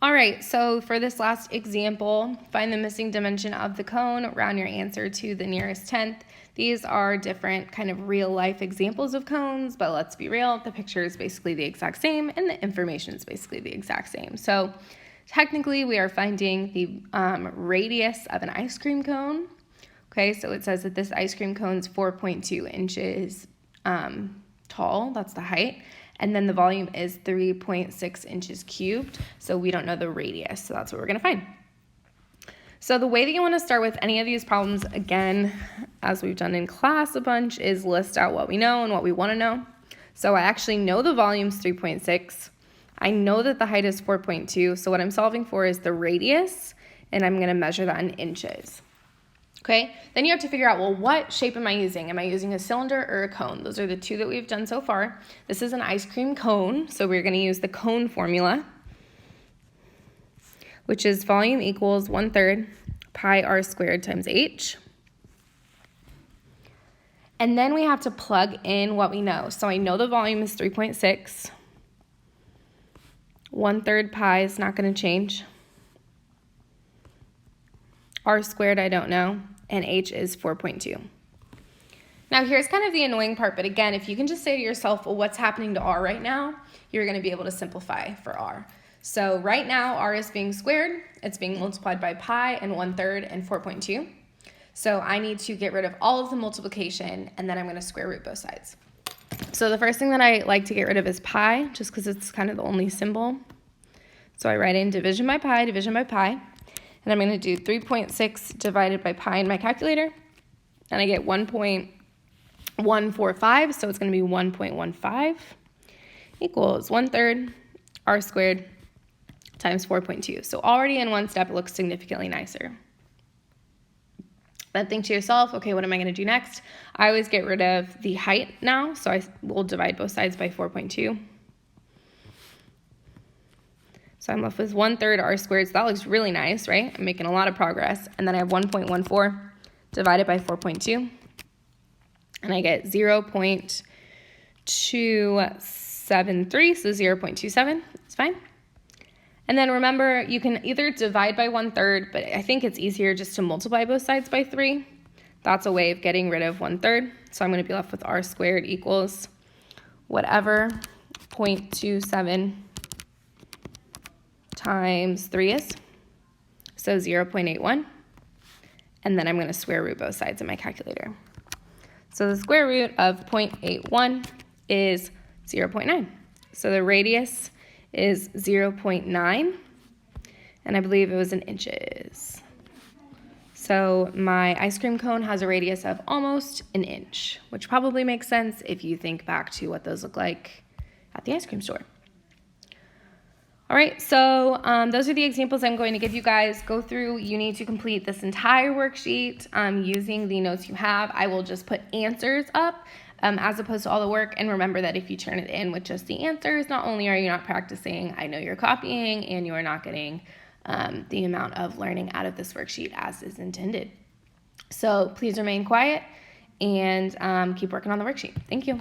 All right, so for this last example, find the missing dimension of the cone, round your answer to the nearest tenth. These are different kind of real life examples of cones, but let's be real, the picture is basically the exact same and the information is basically the exact same. So technically we are finding the radius of an ice cream cone. Okay, so it says that this ice cream cone is 4.2 inches tall, that's the height. And then the volume is 3.6 inches cubed, so we don't know the radius, so that's what we're gonna find. So the way that you wanna start with any of these problems, again, as we've done in class a bunch, is list out what we know and what we wanna know. So I actually know the volume's 3.6. I know that the height is 4.2, so what I'm solving for is the radius, and I'm gonna measure that in inches. Okay, then you have to figure out, well, what shape am I using? Am I using a cylinder or a cone? Those are the two that we've done so far. This is an ice cream cone, so we're going to use the cone formula, which is volume equals 1/3 pi r squared times h. And then we have to plug in what we know. So I know the volume is 3.6. 1/3 pi is not going to change. R squared I don't know, and h is 4.2. Now here's kind of the annoying part, but again, if you can just say to yourself, well, what's happening to r right now, you're going to be able to simplify for r. So right now, r is being squared, it's being multiplied by pi and 1/3 and 4.2. So I need to get rid of all of the multiplication, and then I'm going to square root both sides. So the first thing that I like to get rid of is pi, just because it's kind of the only symbol. So I write in division by pi, and I'm going to do 3.6 divided by pi in my calculator, and I get 1.145, so it's going to be 1.15 equals 1/3 r squared times 4.2. So already in one step, it looks significantly nicer. Then think to yourself, okay, what am I going to do next? I always get rid of the height now, so I will divide both sides by 4.2. So I'm left with 1/3 r squared, so that looks really nice, right? I'm making a lot of progress. And then I have 1.14 divided by 4.2, and I get 0.273, so 0.27, it's fine. And then remember, you can either divide by 1/3, but I think it's easier just to multiply both sides by 3. That's a way of getting rid of 1/3. So I'm going to be left with r squared equals whatever 0.27 times 3 is, so 0.81, and then I'm going to square root both sides of my calculator. So the square root of 0.81 is 0.9. So the radius is 0.9, and I believe it was in inches. So my ice cream cone has a radius of almost an inch, which probably makes sense if you think back to what those look like at the ice cream store. All right, so those are the examples I'm going to give you guys. Go through, you need to complete this entire worksheet using the notes you have. I will just put answers up as opposed to all the work, and remember that if you turn it in with just the answers, not only are you not practicing, I know you're copying, and you are not getting the amount of learning out of this worksheet as is intended. So please remain quiet and keep working on the worksheet. Thank you.